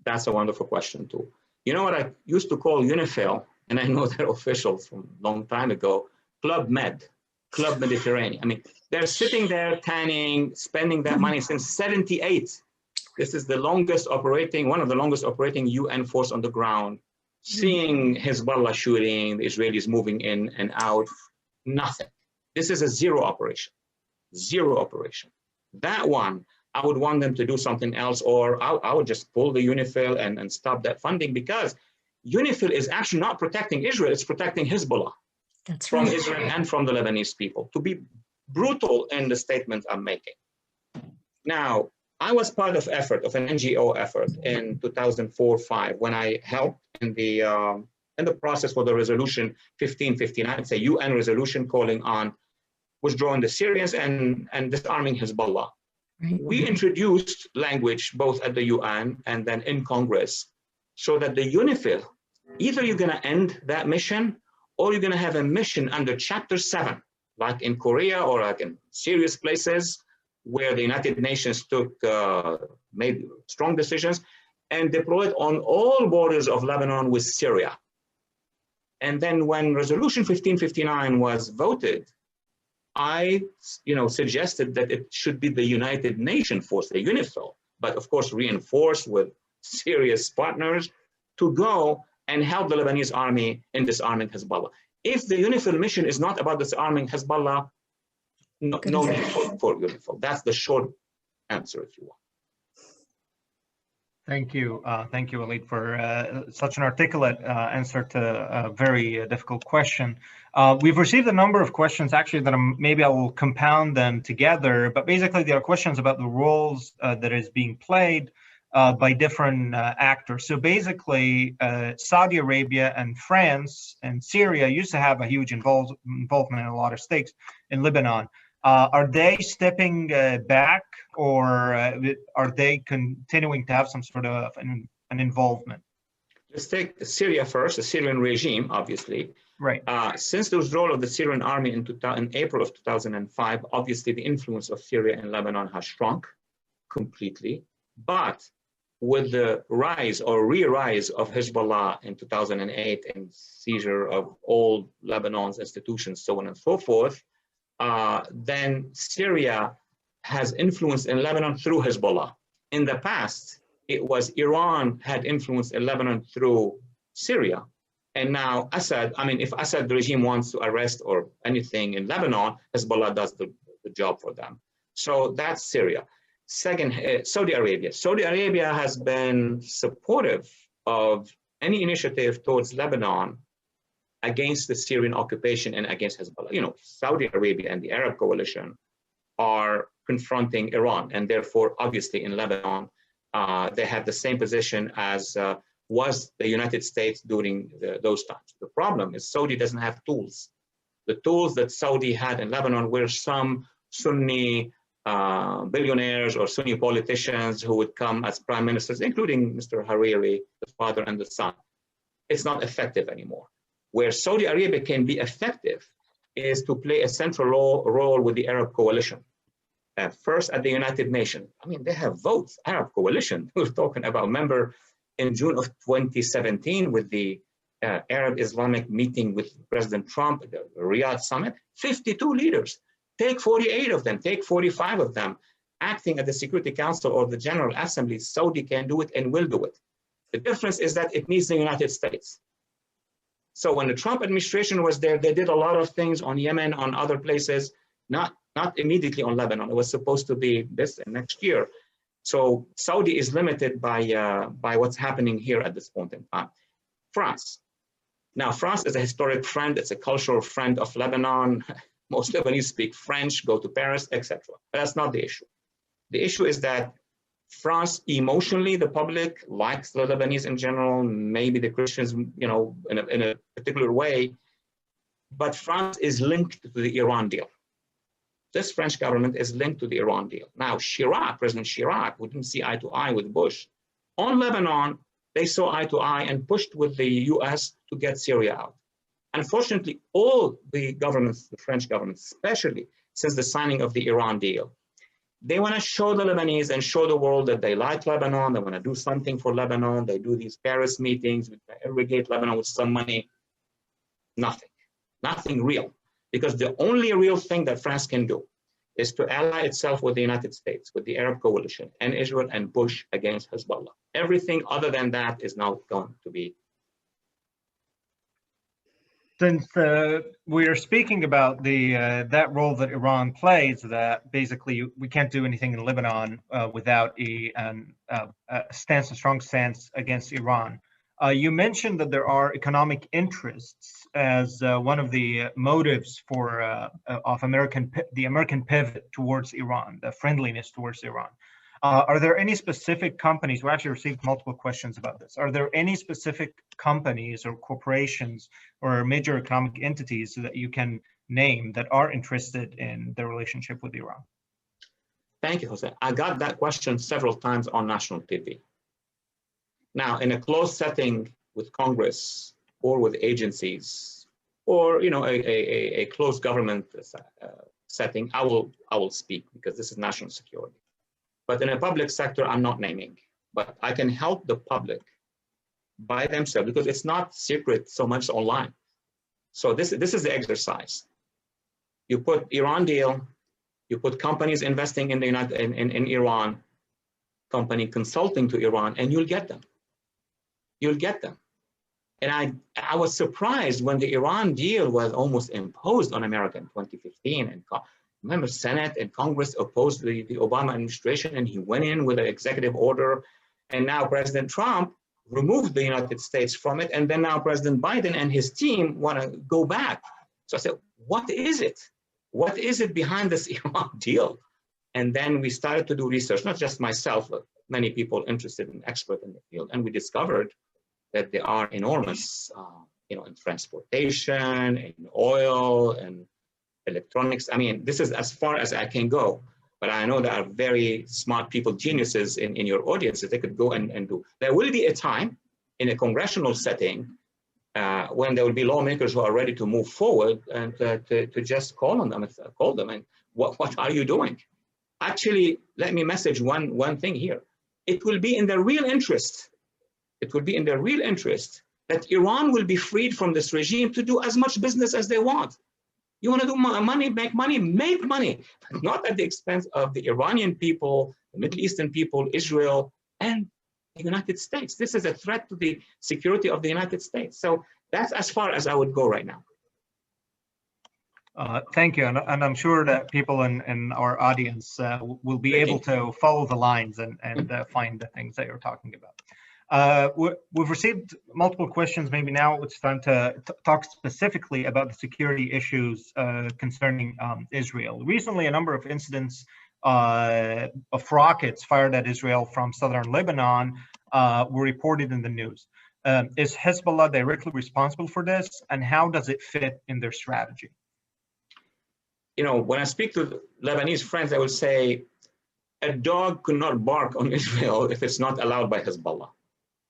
That's a wonderful question too. You know what I used to call UNIFIL, and I know they're officials from a long time ago, Club Med, Club Mediterranean. I mean, they're sitting there tanning, spending that money since '78. This is the longest operating, one of the longest operating UN force on the ground. Seeing Hezbollah shooting, the Israelis moving in and out, nothing. This is a zero operation, zero operation. That one, I would want them to do something else, or I would just pull the UNIFIL and stop that funding, because UNIFIL is actually not protecting Israel, it's protecting Hezbollah. That's from right. Israel and from the Lebanese people, to be brutal in the statement I'm making. Now, I was part of an NGO effort in 2004-5 when I helped in the process for the resolution 1559. It's a UN resolution calling on withdrawing the Syrians and disarming Hezbollah. Right. We introduced language both at the UN and then in Congress, so that the UNIFIL, either you're going to end that mission, or you're going to have a mission under Chapter 7, like in Korea or like in serious places where the United Nations made strong decisions and deployed on all borders of Lebanon with Syria. And then when Resolution 1559 was voted, I, suggested that it should be the United Nations force, the UNIFIL, but of course reinforced with serious partners to go and help the Lebanese army in disarming Hezbollah. If the UNIFIL mission is not about disarming Hezbollah, no need for UNIFIL. That's the short answer, if you want. Thank you, Walid, for such an articulate answer to a very difficult question. We've received a number of questions, actually, that maybe I will compound them together, but basically there are questions about the roles that is being played by different actors. So basically, Saudi Arabia and France and Syria used to have a huge involvement in a lot of stakes in Lebanon. Are they stepping back, or are they continuing to have some sort of an involvement? Let's take Syria first, the Syrian regime, obviously. Right. Since the withdrawal of the Syrian army in April of 2005, obviously the influence of Syria in Lebanon has shrunk completely. But with the rise or re-rise of Hezbollah in 2008 and seizure of all Lebanon's institutions, so on and so forth, then Syria has influence in Lebanon through Hezbollah. In the past, it was Iran had influence in Lebanon through Syria. And now Assad, if Assad regime wants to arrest or anything in Lebanon, Hezbollah does the job for them. So that's Syria. Second, Saudi Arabia. Saudi Arabia has been supportive of any initiative towards Lebanon against the Syrian occupation and against Hezbollah. Saudi Arabia and the Arab coalition are confronting Iran, and therefore, obviously, in Lebanon, they have the same position as was the United States during those times. The problem is Saudi doesn't have tools. The tools that Saudi had in Lebanon were some Sunni billionaires or Sunni politicians who would come as prime ministers, including Mr. Hariri, the father and the son. It's not effective anymore. Where Saudi Arabia can be effective is to play a central role with the Arab coalition. First at the United Nations. They have votes, Arab coalition. We're talking about member in June of 2017 with the Arab Islamic meeting with President Trump at the Riyadh summit, 52 leaders. Take 48 of them, take 45 of them, acting at the Security Council or the General Assembly. Saudi can do it and will do it. The difference is that it needs the United States. So when the Trump administration was there, they did a lot of things on Yemen, on other places, not immediately on Lebanon. It was supposed to be this and next year. So Saudi is limited by what's happening here at this point in time. France. Now, France is a historic friend. It's a cultural friend of Lebanon. Most Lebanese speak French, go to Paris, etc. But that's not the issue. The issue is that France, emotionally, the public likes the Lebanese in general, maybe the Christians, in a particular way, but France is linked to the Iran deal. This French government is linked to the Iran deal. Now, President Chirac, who didn't see eye to eye with Bush, on Lebanon, they saw eye to eye and pushed with the US to get Syria out. Unfortunately, all the governments, the French government, especially since the signing of the Iran deal, they want to show the Lebanese and show the world that they like Lebanon. They want to do something for Lebanon. They do these Paris meetings, they irrigate Lebanon with some money. Nothing real. Because the only real thing that France can do is to ally itself with the United States, with the Arab coalition and Israel and Bush against Hezbollah. Everything other than that is not going to be. Since we are speaking about that role that Iran plays, that basically we can't do anything in Lebanon without a strong stance against Iran. You mentioned that there are economic interests as one of the motives for the American pivot towards Iran, the friendliness towards Iran. Are there any specific companies? We actually received multiple questions about this. Are there any specific companies or corporations or major economic entities that you can name that are interested in the relationship with Iran? Thank you, Jose. I got that question several times on national TV. Now, in a closed setting with Congress or with agencies, or a closed government setting, I will speak because this is national security. But in a public sector, I'm not naming. But I can help the public by themselves because it's not secret so much online. So this is the exercise. You put Iran deal, you put companies investing in the in Iran, company consulting to Iran, and you'll get them. You'll get them. And I was surprised when the Iran deal was almost imposed on America in 2015. And remember, Senate and Congress opposed the Obama administration, and he went in with an executive order. And now President Trump removed the United States from it. And then now President Biden and his team want to go back. So I said, what is it? What is it behind this Iran deal? And then we started to do research, not just myself, but many people interested and expert in the field. And we discovered that there are enormous, in transportation, in oil, and electronics. I mean, this is as far as I can go. But I know there are very smart people, geniuses in your audience that they could go and do. There will be a time in a congressional setting when there will be lawmakers who are ready to move forward and to just call on them, and what are you doing? Actually, let me message one thing here. It will be in their real interest. It will be in their real interest that Iran will be freed from this regime to do as much business as they want. You want to do money, make money, but not at the expense of the Iranian people, the Middle Eastern people, Israel, and the United States. This is a threat to the security of the United States. So that's as far as I would go right now. Thank you, and I'm sure that people in our audience will be able to follow the lines and find the things that you're talking about. We've received multiple questions. Maybe now it's time to talk specifically about the security issues concerning Israel. Recently, a number of incidents of rockets fired at Israel from southern Lebanon were reported in the news. Is Hezbollah directly responsible for this, and how does it fit in their strategy? When I speak to Lebanese friends, I will say a dog could not bark on Israel if it's not allowed by Hezbollah.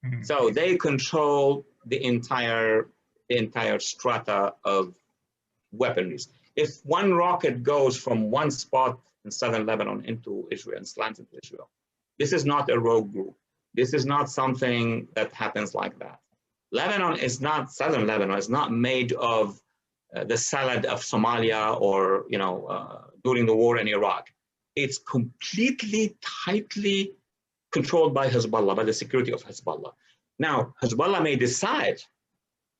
Mm-hmm. So they control the entire strata of weaponries. If one rocket goes from one spot in southern Lebanon into Israel and slants into Israel, this is not a rogue group. This is not something that happens like that. Southern Lebanon is not made of the salad of Somalia or, during the war in Iraq. It's completely, tightly controlled by Hezbollah, by the security of Hezbollah. Now, Hezbollah may decide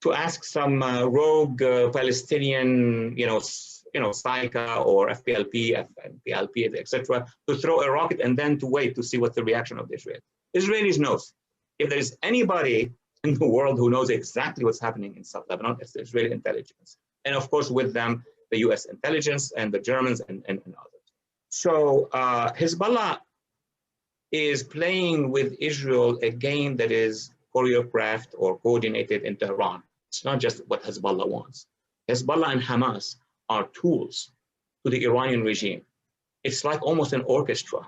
to ask some rogue Palestinian, SAICA or FPLP, FPLP, etc., to throw a rocket and then to wait to see what the reaction of the Israelis. Israelis knows. If there is anybody in the world who knows exactly what's happening in South Lebanon, it's the Israeli intelligence. And of course, with them, the US intelligence and the Germans and others. So Hezbollah is playing with Israel a game that is choreographed or coordinated in Tehran. It's not just what Hezbollah wants. Hezbollah and Hamas are tools to the Iranian regime. It's like almost an orchestra.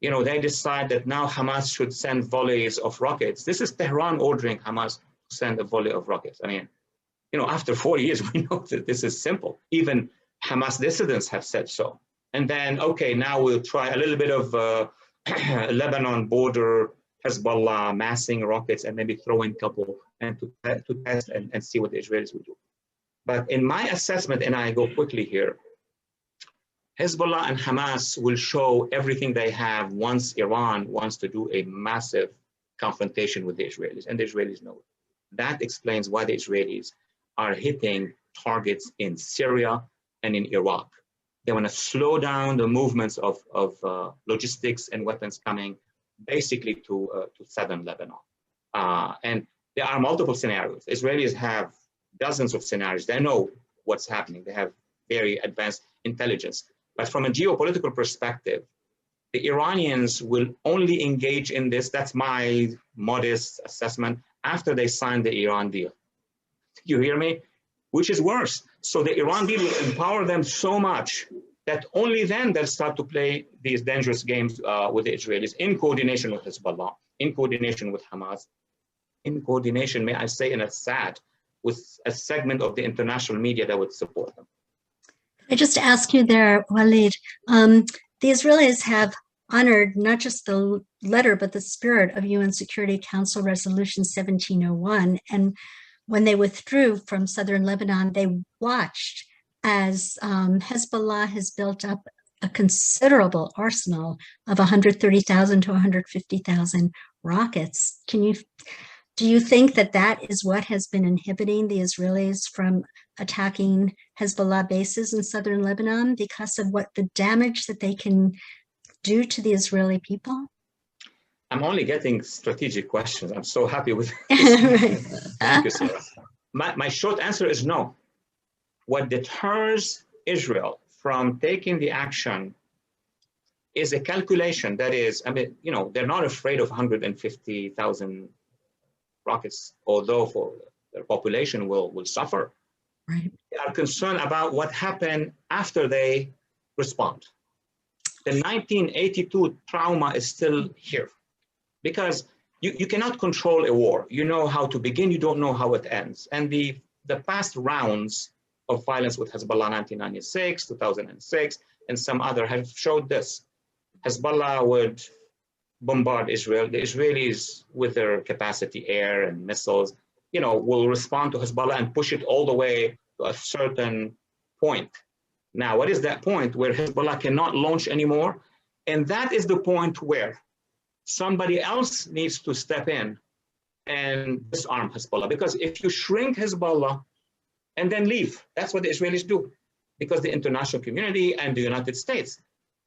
They decide that now Hamas should send volleys of rockets. This is Tehran ordering Hamas to send a volley of rockets. I mean, after 40 years, we know that this is simple. Even Hamas dissidents have said so. And then, okay, now we'll try a little bit of Lebanon border, Hezbollah massing rockets and maybe throwing a couple and to test and see what the Israelis will do. But in my assessment, and I go quickly here, Hezbollah and Hamas will show everything they have once Iran wants to do a massive confrontation with the Israelis, and the Israelis know it. That explains why the Israelis are hitting targets in Syria and in Iraq. They want to slow down the movements of logistics and weapons coming basically to southern Lebanon. And there are multiple scenarios. Israelis have dozens of scenarios. They know what's happening. They have very advanced intelligence. But from a geopolitical perspective, the Iranians will only engage in this, that's my modest assessment, after they sign the Iran deal. You hear me? Which is worse. So the Iran deal will empower them so much that only then they'll start to play these dangerous games with the Israelis in coordination with Hezbollah, in coordination with Hamas, in coordination, may I say, and it's sad, with a segment of the international media that would support them. I just ask you there, Walid, the Israelis have honored not just the letter, but the spirit of UN Security Council Resolution 1701. And when they withdrew from southern Lebanon, they watched as Hezbollah has built up a considerable arsenal of 130,000 to 150,000 rockets. Do you think that that is what has been inhibiting the Israelis from attacking Hezbollah bases in southern Lebanon because of what the damage that they can do to the Israeli people? I'm only getting strategic questions. I'm so happy with this. Thank you, Sarah. My short answer is no. What deters Israel from taking the action is a calculation that is, I mean, you know, they're not afraid of 150,000 rockets, although for their population will suffer. Right. They are concerned about what happened after they respond. The 1982 trauma is still here because you cannot control a war. You know how to begin, you don't know how it ends. And the past rounds of violence with Hezbollah 1996, 2006, and some other have showed this. Hezbollah would bombard Israel. The Israelis, with their capacity, air and missiles, you know, will respond to Hezbollah and push it all the way to a certain point. Now, what is that point where Hezbollah cannot launch anymore? And that is the point where somebody else needs to step in and disarm Hezbollah. Because if you shrink Hezbollah and then leave, that's what the Israelis do, because the international community and the United States.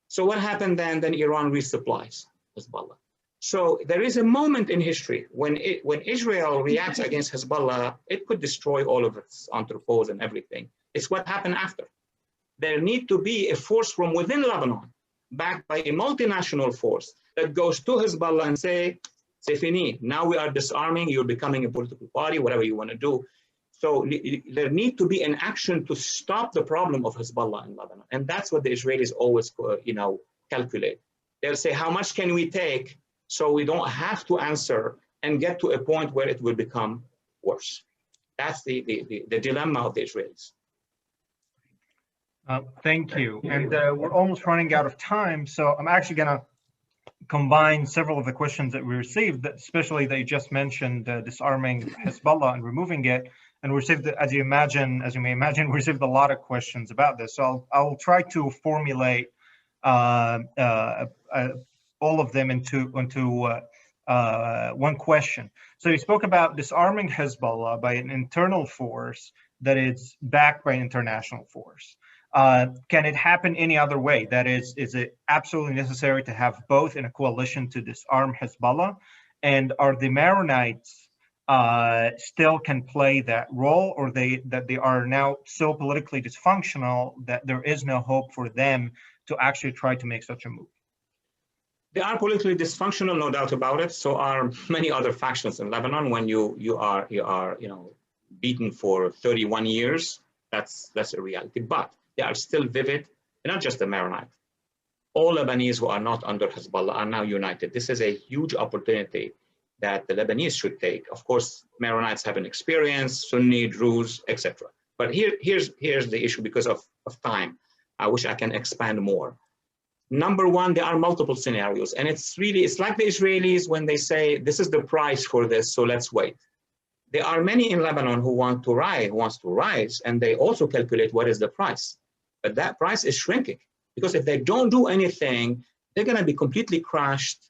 So what happened then? Then Iran resupplies Hezbollah. So there is a moment in history when Israel reacts against Hezbollah, it could destroy all of its entrepôts and everything. It's what happened after. There need to be a force from within Lebanon, backed by a multinational force that goes to Hezbollah and say, c'est fini, now we are disarming, you're becoming a political party, whatever you want to do. So there need to be an action to stop the problem of Hezbollah in Lebanon. And that's what the Israelis always, calculate. They'll say, how much can we take so we don't have to answer and get to a point where it will become worse? That's the dilemma of the Israelis. Thank you. And we're almost running out of time. So I'm actually going to combine several of the questions that we received, especially that you just mentioned, disarming Hezbollah and removing it. And we received, as you may imagine, we received a lot of questions about this. So I'll try to formulate all of them into one question. So you spoke about disarming Hezbollah by an internal force that is backed by an international force. Can it happen any other way? That is it absolutely necessary to have both in a coalition to disarm Hezbollah? And are the Maronites still can play that role, or that they are now so politically dysfunctional that there is no hope for them to actually try to make such a move? They are politically dysfunctional, no doubt about it. So are many other factions in Lebanon. When you are beaten for 31 years, that's a reality. But they are still vivid, and not just the Maronite. All Lebanese who are not under Hezbollah are now united. This is a huge opportunity that the Lebanese should take. Of course, Maronites have an experience, Sunni, Druze, etc. But here's the issue because of time. I wish I can expand more. Number one, there are multiple scenarios, and it's like the Israelis when they say, this is the price for this, so let's wait. There are many in Lebanon who wants to rise, and they also calculate what is the price. But that price is shrinking, because if they don't do anything, they're going to be completely crushed,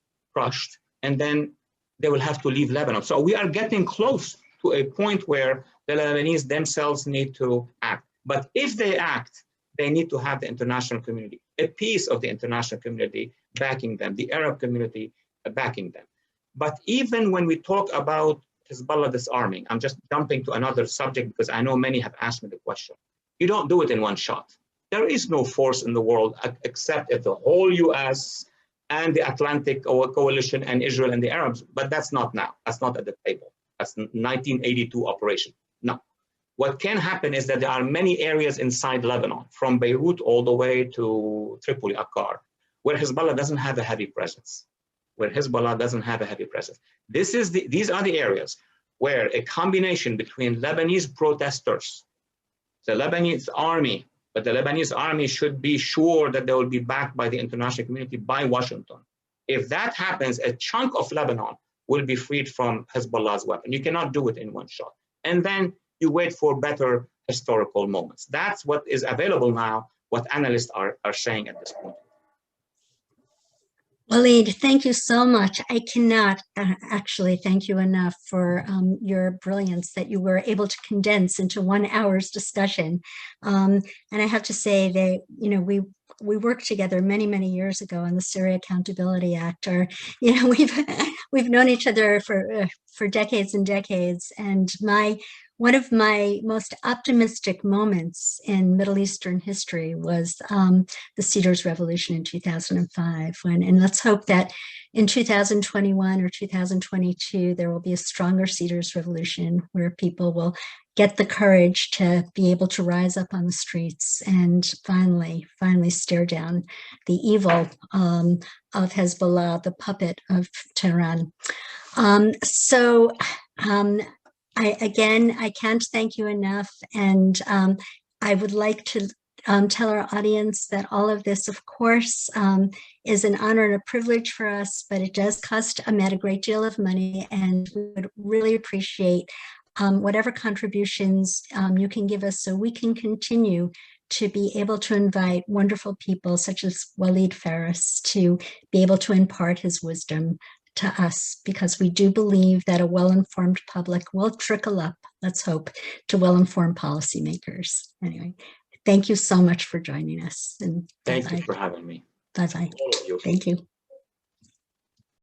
and then they will have to leave Lebanon. So we are getting close to a point where the Lebanese themselves need to act. But if they act, they need to have the international community, a piece of the international community backing them, the Arab community backing them. But even when we talk about Hezbollah disarming, I'm just jumping to another subject because I know many have asked me the question. You don't do it in one shot. There is no force in the world except if the whole US and the Atlantic Coalition and Israel and the Arabs, but that's not now. That's not at the table. That's 1982 operation. No. What can happen is that there are many areas inside Lebanon, from Beirut all the way to Tripoli, Akkar, where Hezbollah doesn't have a heavy presence. These are the areas where a combination between Lebanese protesters, the Lebanese army, but the Lebanese army should be sure that they will be backed by the international community, by Washington. If that happens, a chunk of Lebanon will be freed from Hezbollah's weapon. You cannot do it in one shot. And then you wait for better historical moments. That's what is available now, what analysts are saying at this point. Walid, thank you so much. I cannot actually thank you enough for your brilliance that you were able to condense into 1 hour's discussion. And I have to say that, you know, we worked together many, many years ago on the Syria Accountability Act, or, you know, we've known each other for decades and decades. And one of my most optimistic moments in Middle Eastern history was the Cedars Revolution in 2005. And let's hope that in 2021 or 2022, there will be a stronger Cedars Revolution where people will get the courage to be able to rise up on the streets and finally stare down the evil of Hezbollah, the puppet of Tehran. I can't thank you enough, and I would like to tell our audience that all of this, of course, is an honor and a privilege for us, but it does cost Ahmed a great deal of money, and we would really appreciate whatever contributions you can give us so we can continue to be able to invite wonderful people such as Walid Faris to be able to impart his wisdom to us, because we do believe that a well-informed public will trickle up, let's hope, to well-informed policymakers. Anyway, thank you so much for joining us. And thank you for having me. Bye-bye. All of you. Thank you.